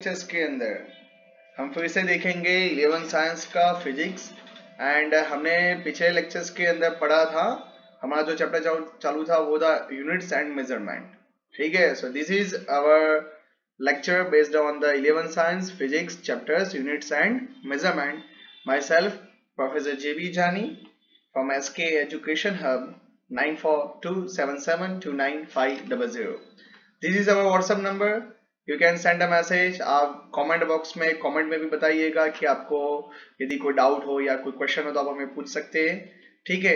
Lectures के अंदर हम फिर से देखेंगे 11 साइंस का फिजिक्स। एंड हमने पिछले लेक्चर्स के अंदर पढ़ा था, हमारा जो चैप्टर चालू था वो था यूनिट्स एंड मेजरमेंट। ठीक है, so this is our lecture based on the 11 science physics chapters units and measurement. Myself Professor JB Jani from SK Education Hub 9427729500. This is our WhatsApp number. You can send a message. आप comment box में comment में भी बताइएगा कि आपको यदि कोई doubt हो या कोई क्वेश्चन हो तो आप हमें पूछ सकते हैं। ठीक है,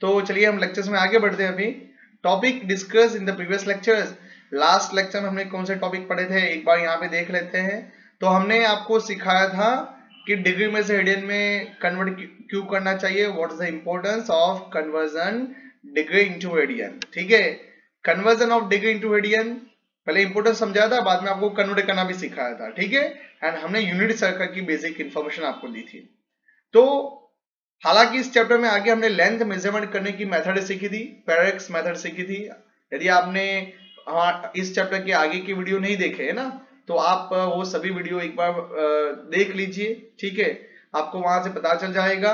तो चलिए हम लेक्चर्स में आगे बढ़ते हैं। अभी topic discuss in the previous lectures. Last lecture में हमने कौन से टॉपिक पढ़े थे एक बार यहाँ पे देख लेते हैं। तो हमने आपको सिखाया था कि डिग्री में से रेडियन में कन्वर्ट क्यों करना चाहिए, what is the importance of conversion degree into radian. ठीक है, conversion of degree into radian पहले इंपॉर्टेंस समझाया था, बाद में आपको कन्वर्ट करना भी सिखाया था। ठीक है, एंड हमने यूनिट सर्कल की बेसिक इंफॉर्मेशन आपको दी थी। तो हालांकि इस चैप्टर में आगे हमने लेंथ मेजरमेंट करने की मेथड सीखी थी, पैरेक्स मेथड सीखी थी। यदि आपने इस चैप्टर के आगे की वीडियो नहीं देखे है ना, तो आप वो सभी वीडियो एक बार देख लीजिए। ठीक है, आपको वहां से पता चल जाएगा,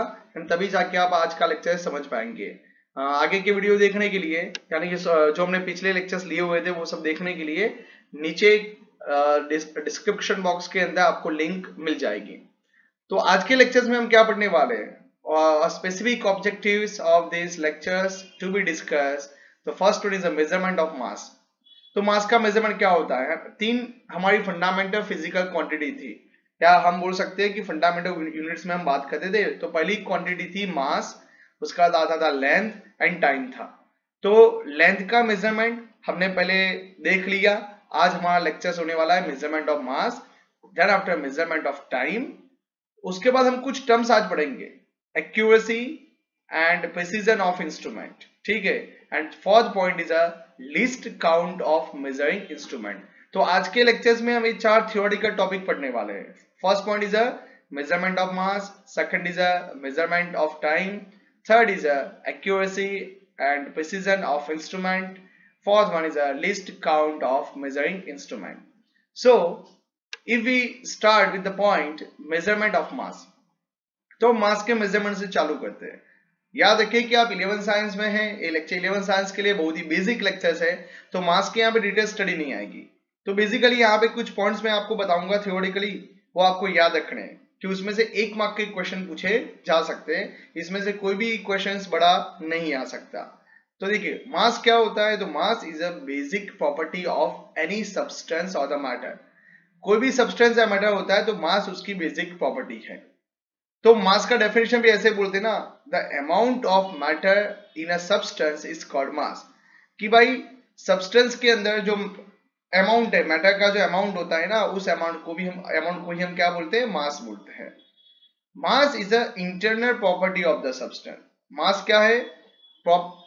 तभी जाके आप आज का लेक्चर समझ पाएंगे। आगे के वीडियो देखने के लिए, यानी कि जो हमने पिछले लेक्चर्स लिए हुए थे वो सब देखने के लिए नीचे डिस्क्रिप्शन बॉक्स के अंदर आपको लिंक मिल जाएगी। तो आज के लेक्चर्स में हम क्या पढ़ने वाले हैं, specific objectives of this lectures to be discuss. तो first one is a measurement of mass. तो मास का मेजरमेंट क्या होता है? तीन हमारी फंडामेंटल फिजिकल क्वांटिटी थी, या हम बोल सकते हैं कि फंडामेंटल यूनिट्स में हम बात करते थे। तो पहली क्वांटिटी थी मास, उसका बाद आता था लेंथ एंड टाइम था। तो लेंथ का मेजरमेंट हमने पहले देख लिया। आज हमारा लेक्चर होने वाला है measurement of mass, then after measurement of time. उसके बाद हम कुछ टर्म्स आज पढ़ेंगे, accuracy and precision of instrument. ठीक है, and fourth point is a least count of measuring instrument. तो आज के लेक्चर्स में हम ये चार थियोरेटिकल टॉपिक पढ़ने वाले हैं। First point is a measurement of mass, second is a measurement of time, third is a accuracy and precision of instrument, fourth one is a least count of measuring instrument. So if we start with the point measurement of mass, तो मास के measurement से चालू करते हैं। याद रखिए कि आप 11 साइंस में हैं, ये लेक्चर 11 साइंस के लिए बहुत ही बेसिक लेक्चर्स है, तो मास की यहाँ पे डिटेल स्टडी नहीं आएगी। तो बेसिकली यहाँ पे कुछ पॉइंट्स मैं आपको बताऊंगा थियोरेटिकली, वो आपको याद रखने हैं कि उसमें से 1 मार्क के क्वेश्चन पूछे जा सकते हैं, इसमें से कोई भी क्वेश्चन बड़ा नहीं आ सकता। तो देखिए मास क्या होता है। तो मास is a basic property of any substance और द मैटर। कोई भी सब्सटेंस या मैटर होता है तो मास उसकी बेसिक प्रॉपर्टी है। तो मास का डेफिनेशन भी ऐसे बोलते हैं ना, the amount of matter in a substance is called मास। कि भाई सब्सटेंस के अंदर जो अमाउंट है, मैटर का जो अमाउंट होता है ना, उस अमाउंट को ही हम क्या बोलते हैं? मास बोलते हैं। Mass is a internal property of the substance. Mass क्या है?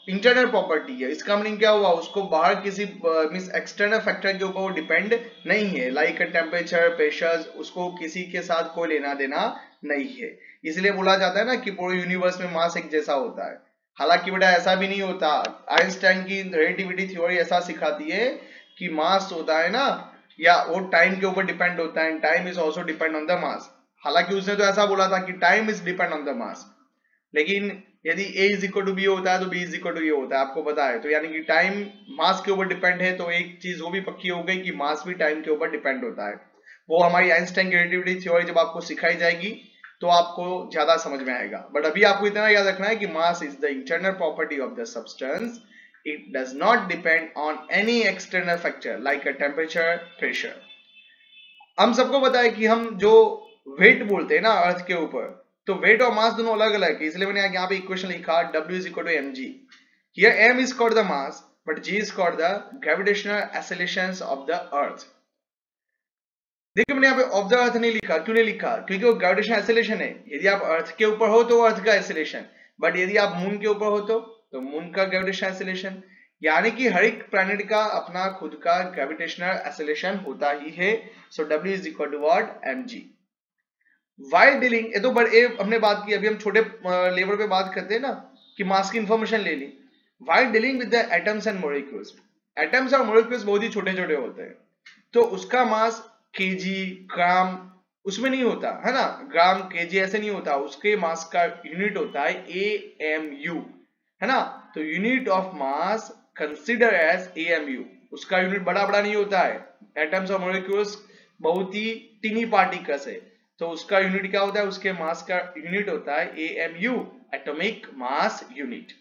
इंटरनल प्रॉपर्टी है। इसका मीनिंग क्या हुआ? उसको बाहर किसी मींस एक्सटर्नल फैक्टर के ऊपर वो डिपेंड नहीं है, लाइक टेम्परेचर, प्रेशर, उसको किसी के साथ कोई लेना देना नहीं है। इसलिए बोला जाता है ना कि पूरे यूनिवर्स में मास एक जैसा होता है। हालांकि बेटा ऐसा भी नहीं होता। आइंस्टाइन की रिलेटिविटी थ्योरी ऐसा सिखाती है कि मास होता है ना, या वो टाइम के ऊपर डिपेंड होता है, time is also depend on the mass. हालांकि उसने तो ऐसा बोला था कि time is depend on the mass, लेकिन यदि A is equal to B होता है तो B is equal to A होता है, आपको पता है। तो यानी कि टाइम मास के ऊपर डिपेंड है, तो एक चीज वो भी पक्की हो गई कि मास भी टाइम के ऊपर डिपेंड होता है। वो हमारी आइंस्टाइन की रिलेटिविटी थ्योरी जब आपको सिखाई जाएगी तो आपको ज्यादा समझ में आएगा। बट अभी आपको इतना याद रखना है कि mass is the internal property of the substance. It does not depend on any external factor like a temperature, pressure. हम सबको पता है कि हम जो वेट बोलते हैं ना अर्थ के ऊपर, तो वेट और मास दोनों अलग अलग है। इसलिए मैंने यहाँ पे इक्वेशन लिखा W is equal to mg। Here m is called the mass, but g is called the gravitational accelerations of the earth। देखिए मैंने यहाँ पे ऑफ द अर्थ नहीं लिखा। क्यों नहीं लिखा? क्योंकि वो ग्रेविटेशनल एक्सेलरेशन है। यदि आप अर्थ के ऊपर हो तो अर्थ का एक्सेलरेशन, बट यदि आप मून के ऊपर हो तो मून का ग्रेविटेशनल एक्सेलरेशन। यानी कि हर एक प्लैनेट का अपना खुद का ग्रेविटेशनल एक्सेलरेशन होता ही है। सो W is equal to what? mg। While dealing, ये तो बड़े हमने बात की, अभी हम छोटे लेवल पे बात करते हैं ना कि मास की इंफॉर्मेशन ले ली। While dealing with the atoms and molecules, atoms और मॉलिक्यूल्स बहुत ही छोटे छोटे होते हैं, तो उसका मास केजी, ग्राम उसमें नहीं होता है ना, ग्राम केजी ऐसे नहीं होता, उसके मास का यूनिट होता है AMU, है ना। तो unit of mass consider as AMU, उसका यूनिट बड़ा बड़ा नहीं होता है, एटम्स और मॉलिक्यूल्स बहुत ही टिनी पार्टिकल्स है, तो उसका यूनिट क्या होता है, उसके मास का यूनिट होता है AMU, एटॉमिक मास यूनिट।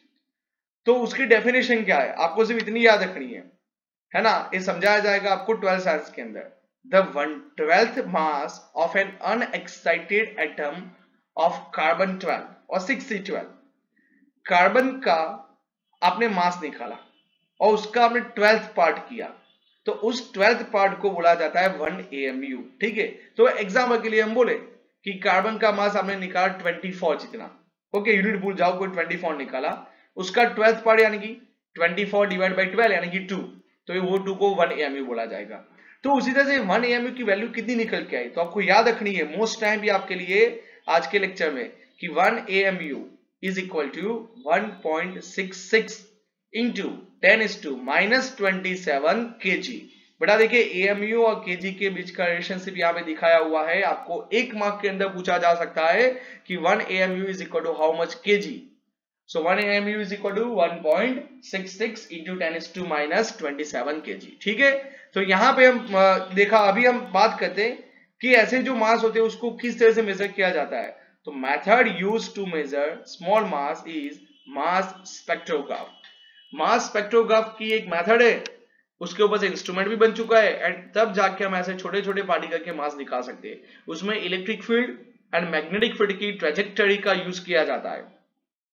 तो उसकी डेफिनेशन क्या है, आपको सिर्फ इतनी याद रखनी है ना, ये समझाया जाएगा आपको 12th साइंस के अंदर। The 1/12th mass of an unexcited atom of carbon 12 और 6C12, कार्बन का आपने मास निकाला और उसका आपने 12th पार्ट किया, तो उस 12th पार्ट को बोला जाता है 1 AMU, ठीक है। तो एग्जाम्पल के लिए हम बोले कि कार्बन का मास आपने निकाला 24 जितना, ओके, यूनिट भूल जाओ, कोई 24 निकाला, उसका 12th पार्ट यानी कि 24 डिवाइड बाई 12 यानी कि 2, तो वो 2 को 1 AMU बोला जाएगा। तो उसी तरह से 1 AMU की वैल्यू कितनी निकल के आई, तो आपको याद रखनी है मोस्ट टाइम भी आपके लिए आज के लेक्चर में कि 1 AMU is equal to 1.66 into 10⁻⁻27 kg। बेटा देखिए AMU और kg के बीच का रिलेशनशिप यहाँ पे दिखाया हुआ है, आपको एक मार्क के अंदर पूछा जा सकता है कि 1 AMU is equal to how much kg। So 1 AMU is equal to 1.66 into 10⁻⁻27 kg, ठीक है। तो यहाँ पे हम देखा, अभी हम बात करते हैं कि ऐसे जो मास होते हैं उसको किस तरह से मेजर किया जाता है। तो method used to measure small mass is mass spectrograph. Mass spectrograph की एक मेथड है, उसके ऊपर से इंस्ट्रूमेंट भी बन चुका है, एंड तब जाके हम ऐसे छोटे छोटे पार्टिकल के मास निकाल सकते हैं। उसमें electric field and magnetic field की ट्रेजेक्टरी का यूज किया जाता है।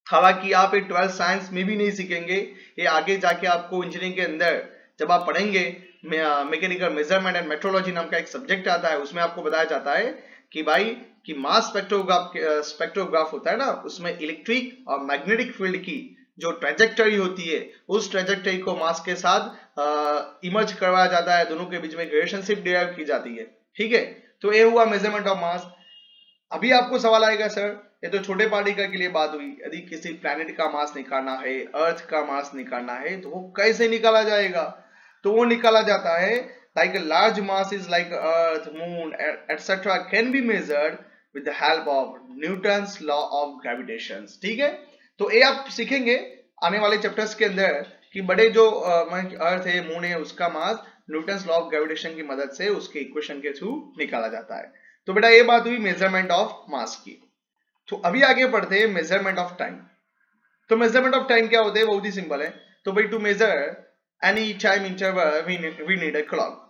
हालांकि आप ये 12th साइंस में भी नहीं सीखेंगे, ये आगे जाके आपको इंजीनियरिंग के अंदर जब आप पढ़ेंगे मैकेनिकल मेजरमेंट एंड मेट्रोलॉजी नाम का एक सब्जेक्ट आता है, उसमें आपको बताया जाता है कि भाई कि मास स्पेक्ट्रोग्राफ होता है ना, उसमें इलेक्ट्रिक और मैग्नेटिक फील्ड की जो ट्रेजेक्टरी होती है, उस ट्रेजेक्टरी को मास के साथ इमर्ज करवाया जाता है, दोनों के बीच में रिलेशनशिप डिराइव की जाती है, ठीक है। तो ये हुआ मेजरमेंट ऑफ मास। अभी आपको सवाल आएगा सर ये तो छोटे पार्टिकल के लिए बात हुई, यदि किसी प्लैनेट का मास निकालना है, अर्थ का मास निकालना है, तो वो कैसे निकाला जाएगा। तो वो निकाला जाता है like large mass is like earth, moon etcetera can be measured with the help of Newton's law of gravitation, ठीक है। तो ये आप सीखेंगे आने वाले चैप्टर्स के अंदर कि बड़े जो अर्थ है, मून है, उसका मास न्यूटन्स लॉ ऑफ ग्रेविटेशन की मदद से उसके इक्वेशन के थ्रू निकाला जाता है। तो बेटा ये बात हुई मेजरमेंट ऑफ मास की। तो अभी आगे बढ़ते हैं मेजरमेंट ऑफ टाइम। तो मेजरमेंट ऑफ टाइम क्या होता है, बहुत ही सिंपल है। तो भाई to measure any time interval we need a clock.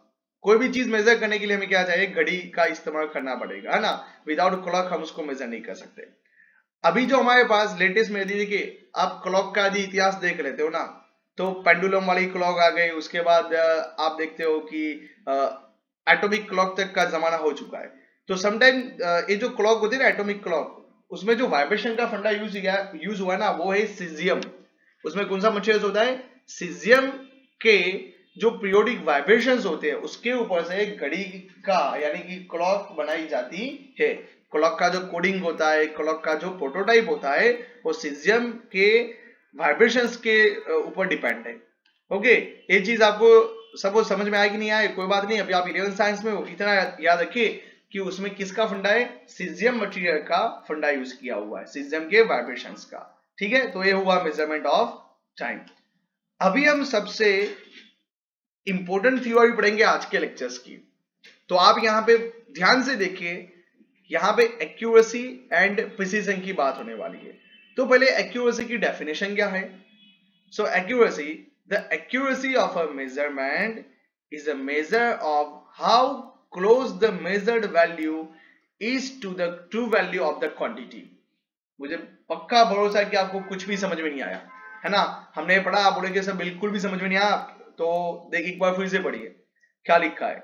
कोई भी चीज मेजर करने के लिए हमें क्या चाहिए, घड़ी का इस्तेमाल करना पड़ेगा, है ना। विदाउट क्लॉक हम उसको मेजर नहीं कर सकते। अभी जो हमारे पास लेटेस्ट में देखिए, आप क्लॉक का यदि इतिहास देख लेते हो ना, तो पेंडुलम वाली क्लॉक आ गई, उसके बाद आप देखते हो कि एटॉमिक क्लॉक तक का जमाना हो चुका है। तो समटाइम ये जो क्लॉक होती है ना, एटॉमिक क्लॉक, उसमें जो वाइब्रेशन का फंडा यूज हुआ ना, वो है सीजियम। उसमें कौन सा मटेरियल होता है, सीजियम के जो पीरियोडिक वाइब्रेशंस होते हैं उसके ऊपर से घड़ी का यानी कि क्लॉक बनाई जाती है। क्लॉक का जो कोडिंग होता है, क्लॉक का जो प्रोटोटाइप होता है, वो सीजियम के वाइब्रेशंस के ऊपर डिपेंड है। ओके, ये चीज आपको सब समझ में आए कि नहीं आए कोई बात नहीं, अभी आप 11th साइंस में हो, इतना याद रखिए कि उसमें किसका फंडा है, सीजियम मटेरियल का फंडा यूज किया हुआ है, सीजियम के वाइब्रेशंस का, ठीक है। तो ये हुआ मेजरमेंट ऑफ टाइम। अभी हम सबसे इंपॉर्टेंट थ्योरी पढ़ेंगे आज के लेक्चर्स की। तो आप यहाँ पे ध्यान से देखिए, यहाँ पे एक्यूरेसी एंड प्रिसीजन की बात होने वाली है। तो पहले एक्यूरेसी की डेफिनेशन क्या है। So accuracy, the accuracy of a measurement is a measure of how close the measured value is to the true value of the quantity. मुझे पक्का भरोसा है कि आपको कुछ भी समझ में नहीं आया, है ना। हमने पढ़ा, आप बोलेंगे सर बिल्कुल भी समझ में नहीं आया, तो देखिए एक बार फिर से पढ़िए क्या लिखा है।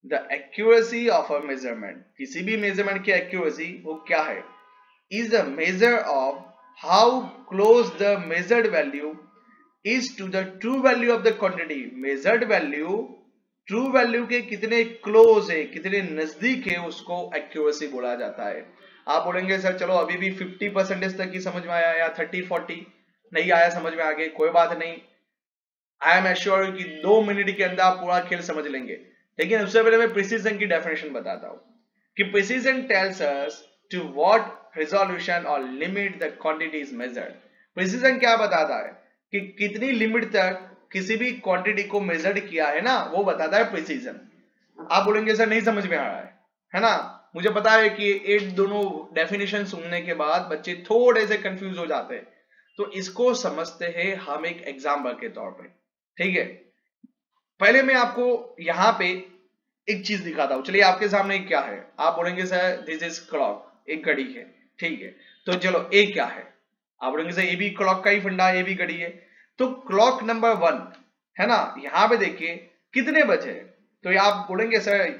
The accuracy of a measurement, किसी भी मेजरमेंट की एक्यूरेसी वो क्या है, is a measure of how close the measured value is to the true value of the quantity. Measured value true value के कितने क्लोज है, कितने नजदीक है, उसको एक्यूरेसी बोला जाता है। आप बोलेंगे सर चलो अभी भी 50% तक ही समझ में आया या 30-40 नहीं आया समझ में, आगे कोई बात नहीं। आई एम एश्योर कि 2 मिनट के अंदर आप पूरा खेल समझ लेंगे। लेकिन उससे पहले मैं प्रिसीजन की डेफिनेशन बताता हूं कि precision tells us to what resolution or limit the quantity is measured. Precision क्या बताता है कि कितनी लिमिट तक किसी भी क्वांटिटी को मेजर्ड किया है ना, वो बताता है प्रिसीजन। आप बोलेंगे सर नहीं समझ में आ रहा है ना? मुझे पता है कि एक दोनों डेफिनेशन सुनने के बाद बच्चे थोड़े से कंफ्यूज हो जाते हैं, तो इसको समझते हैं हम एक एग्जाम्पल के तौर पे। ठीक है, पहले मैं आपको यहां पे एक चीज दिखाता हूं। चलिए आपके सामने क्या है, आप बोलेंगे सर दिस इज क्लॉक, एक घड़ी है। ठीक है, तो चलो ए क्या है? आप बोलेंगे सर ए भी क्लॉक का ही फंडा है, ए भी घड़ी है। तो क्लॉक नंबर 1 है ना, यहां पे देखिए कितने बजे, तो आप बोलेंगे सर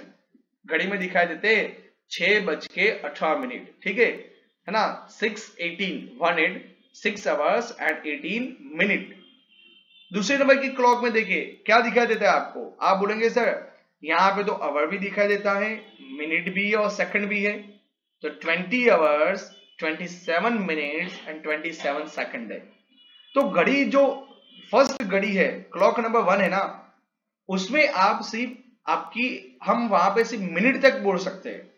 घड़ी में दिखाई देते 6:18। ठीक है ना, 6:18 6 hours and 18 minutes। दूसरे नंबर की क्लॉक में देखिए क्या दिखाई देता है आपको, आप बोलेंगे सर यहाँ पे तो आवर भी दिखाई देता है, मिनट भी है और सेकंड भी है। तो 20 hours 27 minutes and 27 सेकंड है। तो घड़ी जो फर्स्ट घड़ी है क्लॉक नंबर 1 है ना, उसमें आप सिर्फ आपकी हम वहां पे सिर्फ मिनट तक बोल सकते हैं।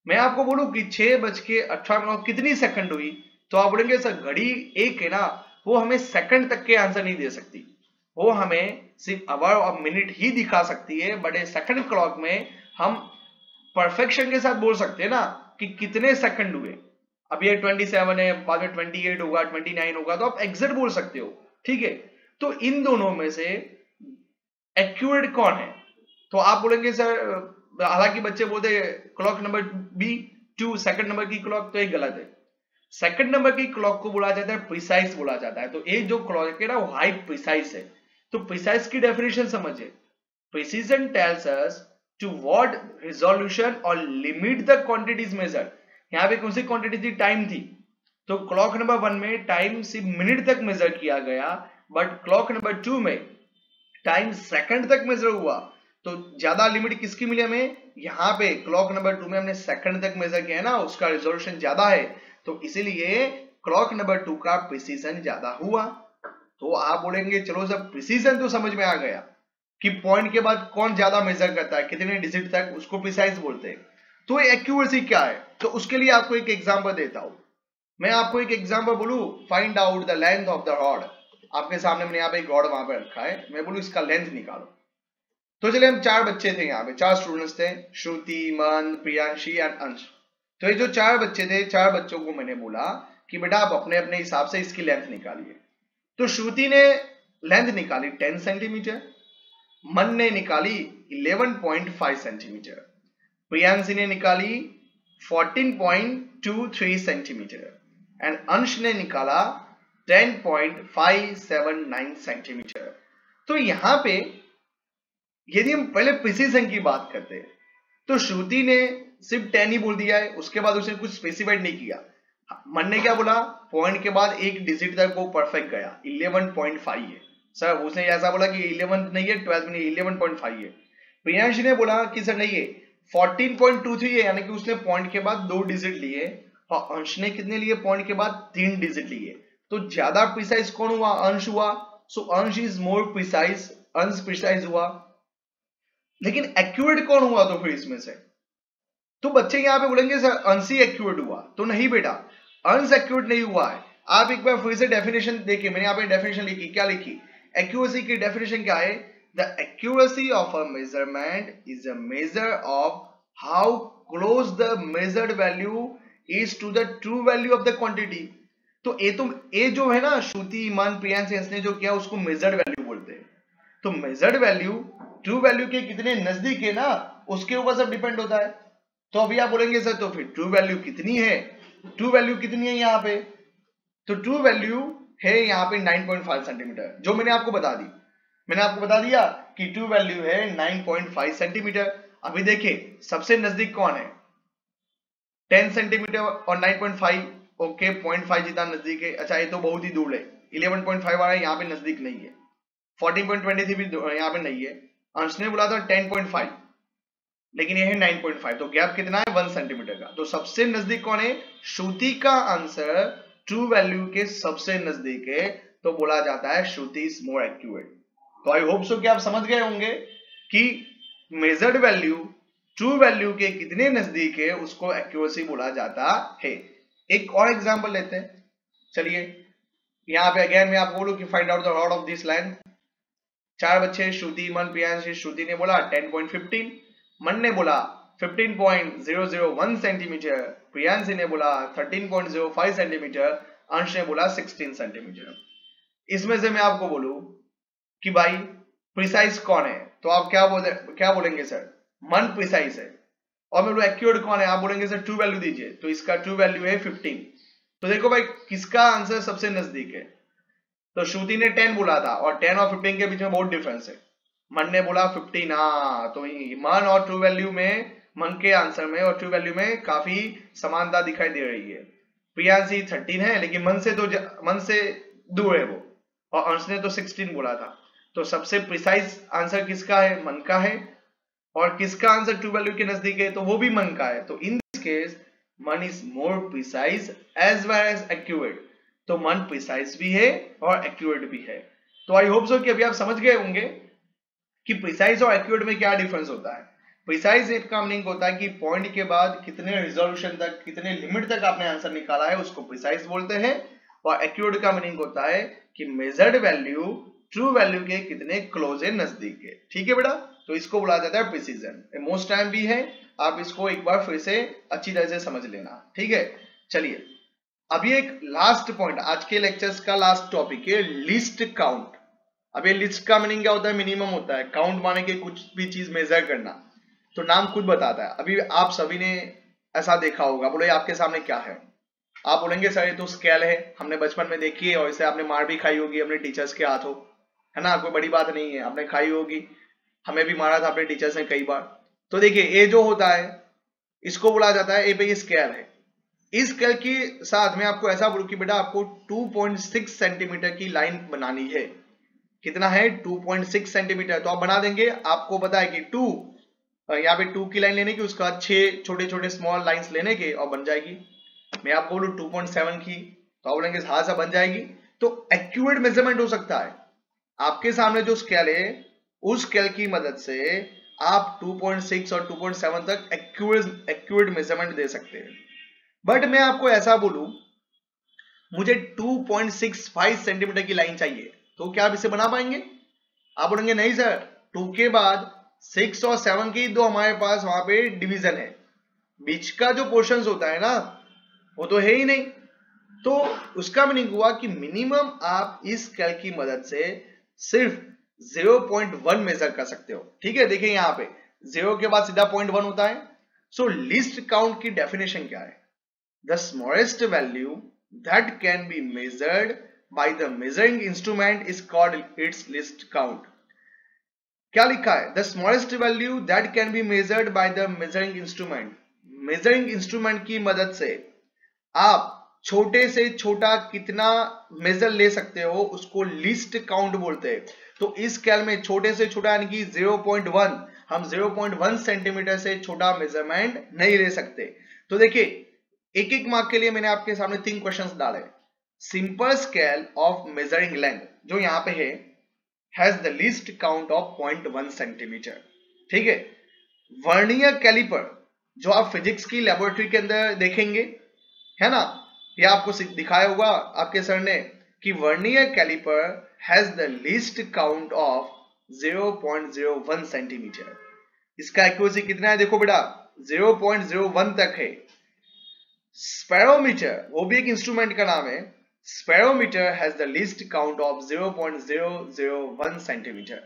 मैं आपको बोलूं कि 6:18 कितनी सेकंड हुई, तो आप बोलेंगे सर घड़ी एक है ना, वो हमें सेकंड तक के आंसर नहीं दे सकती, वो हमें सिर्फ आवर और मिनट ही दिखा सकती है। बट सेकंड क्लॉक में हम परफेक्शन के साथ बोल सकते हैं ना कि कितने सेकंड हुए। अब ये 27 है, बाद में 28 होगा, 29 होगा, तो आप एग्जैक्ट बोल सकते हो। ठीक है, तो इन दोनों में से एक्यूरेट कौन है? तो आप बोलेंगे सर, हालांकि बच्चे बोलते clock number B 2 second number की क्लॉक, तो ये गलत है। सेकंड नंबर की क्लॉक को बोला जाता है प्रिसाइज बोला जाता है। तो ये जो क्लॉक है ना, वो हाई प्रिसाइज है। तो प्रिसाइज की डेफिनेशन समझिए, precision tells us to what resolution or limit the quantities measure. यहां पे कौन सी क्वांटिटी थी? टाइम थी। तो क्लॉक नंबर 1 में टाइम सिर्फ मिनट तक मेजर किया गया, बट क्लॉक नंबर 2 में टाइम सेकंड तक मेजर हुआ। तो ज्यादा लिमिट किसकी मिली हमें? यहाँ पे क्लॉक नंबर 2 में हमने सेकंड तक मेजर किया है ना, उसका रिजोल्यूशन ज्यादा है, तो इसीलिए क्लॉक नंबर 2 का प्रिसीजन ज्यादा हुआ। तो आप बोलेंगे चलो सब प्रिसीजन तो समझ में आ गया कि पॉइंट के बाद कौन ज्यादा मेजर करता है, कितने डिजिट तक, उसको प्रिसाइज बोलते हैं। तो एक्यूरेसी क्या है? तो उसके लिए आपको एक एग्जांपल देता हूं। मैं आपको एक एग्जांपल बोलूं, find out the length of the rod. आपके सामने मैंने यहाँ पे एक रॉड वहां पे रखा है, मैं बोलूं इसका लेंथ निकालो। तो चले, हम 4 बच्चे थे यहाँ पे, 4 स्टूडेंट्स थे, श्रुति, मन, प्रियांशी एंड अंश। तो ये जो 4 बच्चे थे, 4 बच्चों को मैंने बोला कि बेटा आप अपने अपने हिसाब से इसकी लेंथ निकालिए। तो श्रुति ने लेंथ निकाली 10 सेंटीमीटर, मन ने निकाली 11.5 सेंटीमीटर, प्रियांशी ने निकाली 14.23 सेंटीमीटर एंड अंश ने निकाला 10.579 सेंटीमीटर। तो यहां पे यदि हम पहले प्रिसीजन की बात करते हैं, तो श्रुति ने सिर्फ 10 ही बोल दिया है, उसके बाद उसने कुछ स्पेसिफाइड नहीं किया। मन ने क्या बोला? पॉइंट के बाद एक डिजिट तक वो परफेक्ट गया, 11.5 है। सर उसने ऐसा बोला कि 11 नहीं है, 12 नहीं, 11.5 है। प्रियांशी ने बोला कि सर नहीं है, 14.23 है, यानी कि उसने पॉइंट के बाद 2 डिजिट लिए, और अंश ने कितने लिए? पॉइंट के बाद 3 डिजिट लिए। तो ज्यादा प्रिसाइज कौन हुआ? अंश हुआ। सो अंश इज मोर प्रिसाइज, अंश प्रिसाइज हुआ। लेकिन एक्यूरेट कौन हुआ तो फिर इसमें से? तो बच्चे यहां पे बोलेंगे सर अंश ही एक्यूरेट हुआ, तो नहीं बेटा, अंश एक्यूरेट नहीं हुआ है। आप एक बार फिर से डेफिनेशन देखिए, मैंने यहाँ पे डेफिनेशन लिखी, क्या लिखी? एक्यूरेसी की डेफिनेशन क्या है? The accuracy of a measurement is a measure of how close the measured value is to the true value of the quantity. तो ये जो है ना, श्रुति, मन, प्रियांश ने जो किया उसको मेजर्ड वैल्यू बोलते हैं। तो मेजर्ड वैल्यू ट्रू वैल्यू के कितने नजदीक है ना, उसके ऊपर सब डिपेंड होता है। तो अभी आप बोलेंगे सर तो फिर ट्रू वैल्यू कितनी है? ट्रू वैल्यू कितनी है यहाँ पे? तो ट्रू वैल्यू है यहाँ पे 9.5 सेंटीमीटर, जो मैंने आपको बता दी। मैंने आपको बता दिया कि ट्रू वैल्यू है 9.5 सेंटीमीटर। अभी देखिए सबसे नजदीक कौन है? 10 सेंटीमीटर और 9.5, ओके 0.5 जितना नजदीक है। अच्छा ये तो बहुत ही दूर है, 11.5 वाला यहाँ पे नजदीक नहीं है, 14.23 भी यहाँ पे नहीं है। अंश ने बोला था 10.5, लेकिन ये है 9.5, तो गैप कितना है? 1 सेंटीमीटर का। तो सबसे नजदीक कौन है? श्रुति का आंसर ट्रू वैल्यू के सबसे नजदीक है, तो बोला जाता है श्रुति इज मोर एक्यूरेट। तो आई होप सो कि आप समझ गए होंगे कि मेजर्ड वैल्यू ट्रू वैल्यू के कितने नजदीक है उसको एक्यूरेसी बोला जाता है। एक और एग्जांपल लेते हैं, चलिए यहाँ पे अगेन मैं आपको बोलूं कि find out the lot of this line. चार बच्चे श्रुति, मन, प्रियांशी। श्रुति ने बोला 10.15, मन ने बोला 15.001 सेंटीमीटर, प्रियांशी ने बोला 13.05 सेंटीमीटर, अंश ने बोला 16 सेंटीमीटर। इसमें से मैं आपको बोलूं कि भाई प्रिसाइज कौन है, तो आप क्या बोलेंगे सर? मन प्रिसाइज है। और मैं बोलूं एक्यूरेट कौन है, आप बोलेंगे सर ट्रू वैल्यू दीजिए, तो इसका ट्रू वैल्यू है 15। तो देखो भाई किसका आंसर सबसे नजदीक है। तो श्रुति ने 10 बोला था और 10 और 15 के बीच में बहुत डिफरेंस है। मन ने बोला 15। हाँ, तो मन और ट्रू वैल्यू में, मन के आंसर में और ट्रू वैल्यू में काफी समानता दिखाई दे रही है। प्रियांशी 13 है लेकिन मन से दूर है वो, और अंश ने तो 16 बोला था। तो सबसे प्रिसाइज आंसर किसका है? मन का है। और किसका आंसर ट्रू वैल्यू के नजदीक है? तो वो भी मन का है। तो इन दिस केस मन is more precise as well as accurate. तो मन प्रिसाइज भी है और एक्यूरेट भी है। तो आई होप सो कि अभी आप समझ गए होंगे कि प्रिसाइज और एक्यूरेट में क्या डिफरेंस होता है। प्रिसाइज का मीनिंग होता है कि पॉइंट के बाद कितने रिजोल्यूशन तक, कितने लिमिट तक आपने आंसर निकाला है, उसको प्रिसाइज बोलते हैं। और एक्यूरेट का मीनिंग होता है कि मेजर्ड वैल्यू ट्रू वैल्यू के कितने क्लोज है, नजदीक है। ठीक है बेटा, तो इसको बोला जाता है प्रिसीजन। मोस्ट टाइम भी है, आप इसको एक बार फिर से अच्छी तरह से समझ लेना। ठीक है, चलिए अभी एक लास्ट पॉइंट, आज के लेक्चर्स का लास्ट टॉपिक है लिस्ट काउंट। अब ये लिस्ट का मीनिंग क्या होता है? मिनिमम होता है। काउंट माने के कुछ भी चीज मेजर करना, तो नाम खुद बताता है। अभी आप सभी ने ऐसा देखा होगा, बोले आपके सामने क्या है? आप बोलेंगे सर ये तो स्केल है, हमने बचपन में देखी है और इसे आपने मार भी खाई होगी अपने टीचर्स के हाथों, है ना? कोई बड़ी बात नहीं है, आपने खाई होगी, हमें भी मारा था अपने टीचर्स ने कई बार। तो देखिए ये जो होता है इसको बोला जाता है, ए पे ये स्केल है। इस स्केल के साथ मैं आपको ऐसा बोलूं कि बेटा आपको 2.6 सेंटीमीटर की लाइन बनानी है। कितना है? 2.6 सेंटीमीटर। तो आप बना देंगे, आपको पता है कि 2, यहाँ पे 2 की लाइन लेने की, उसके बाद 6 छोटे छोटे स्मॉल लाइंस लेने के और बन जाएगी। मैं आपको बोलूं 2.7 की, तो आप बोलेंगे हाँ सा बन जाएगी। तो एक्यूरेट मेजरमेंट हो सकता है। आपके सामने जो स्केल है उस स्केल की मदद से आप 2.6 और 2.7 तक एक्यूरेट मेजरमेंट दे सकते हैं। बट मैं आपको ऐसा बोलूं मुझे 2.65 सेंटीमीटर की लाइन चाहिए, तो क्या आप इसे बना पाएंगे? आप बोलेंगे नहीं सर, 2 के बाद 6 और 7 की तो हमारे पास वहां पे डिवीजन है, बीच का जो पोर्शन होता है ना वो तो है ही नहीं। तो उसका मीनिंग हुआ कि मिनिमम आप इस स्केल की मदद से सिर्फ 0.1 मेजर कर सकते हो। ठीक है, देखिए यहां पे 0 के बाद सीधा 0.1 होता है। सो लिस्ट काउंट की डेफिनेशन क्या है? The smallest value that can be measured by the measuring instrument is called its least count. क्या लिखा है? The smallest value that can be measured by the measuring instrument. Measuring instrument की मदद से आप छोटे से छोटा कितना मेजर ले सकते हो उसको लिस्ट काउंट बोलते हैं। तो इस स्केल में छोटे से छोटा यानी कि 0.1, हम 0.1 सेंटीमीटर से छोटा मेजरमेंट नहीं ले सकते। तो देखिए एक एक मार्क के लिए मैंने आपके सामने 3 क्वेश्चंस डाले। Simple scale of measuring length जो यहाँ पे है has the least count of 0.1 centimetre. ठीक है, वर्नियर कैलिपर जो आप फिजिक्स की लेबोरेटरी के अंदर देखेंगे, है ना, ये आपको दिखाया होगा आपके सर ने कि vernier calliper has the least count of 0.01 centimetre. इसका एक्यूरेसी कितना है? देखो बेटा 0.01 तक है। स्पेरोमीटर वो भी एक इंस्ट्रूमेंट का नाम है। Spherometer has the least count of 0.001 centimetre.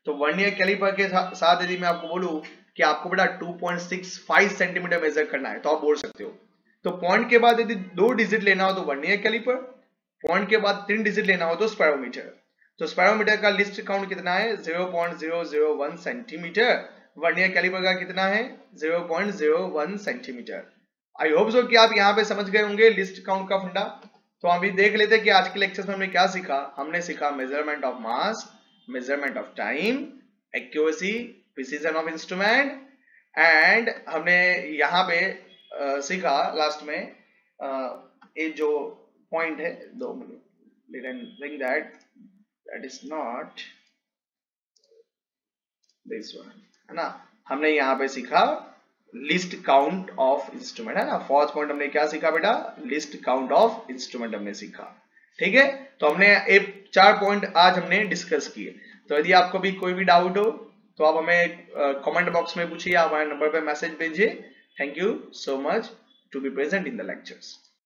तो वर्नियर कैलिपर के साथ यदि मैं आपको बोलूं कि आपको बेटा 2.65 सेंटीमीटर मेजर करना है तो आप बोल सकते हो। तो पॉइंट के बाद यदि 2 डिजिट लेना हो तो वर्नियर कैलिपर, पॉइंट के बाद 3 डिजिट लेना हो तो स्पेरोमीटर। तो स्पेरोमीटर का लिस्ट काउंट कितना है? 0.001 सेंटीमीटर। वर्नियर कैलिपर का कितना है? 0.01 सेंटीमीटर। आई होप सो कि आप यहाँ पे समझ गए होंगे लिस्ट काउंट का फंडा। तो अभी देख लेते हैं कि आज के लेक्चर में हमने क्या सीखा। हमने सीखा measurement of mass, measurement of time, accuracy, precision of instrument, and हमने यहाँ पे सीखा लास्ट में ये जो पॉइंट है 2 minute that is not this one, है ना। हमने यहाँ पे सीखा लिस्ट काउंट ऑफ इंस्ट्रूमेंट, है ना। फर्स्ट पॉइंट हमने क्या सीखा बेटा, लिस्ट काउंट ऑफ इंस्ट्रूमेंट हमने सीखा। ठीक है, तो हमने ये 4 पॉइंट आज हमने डिस्कस किए। तो यदि आपको भी कोई भी डाउट हो तो आप हमें कमेंट बॉक्स में पूछिए, आप हमारे नंबर पे मैसेज भेजिए। Thank you so much to be present in the lectures.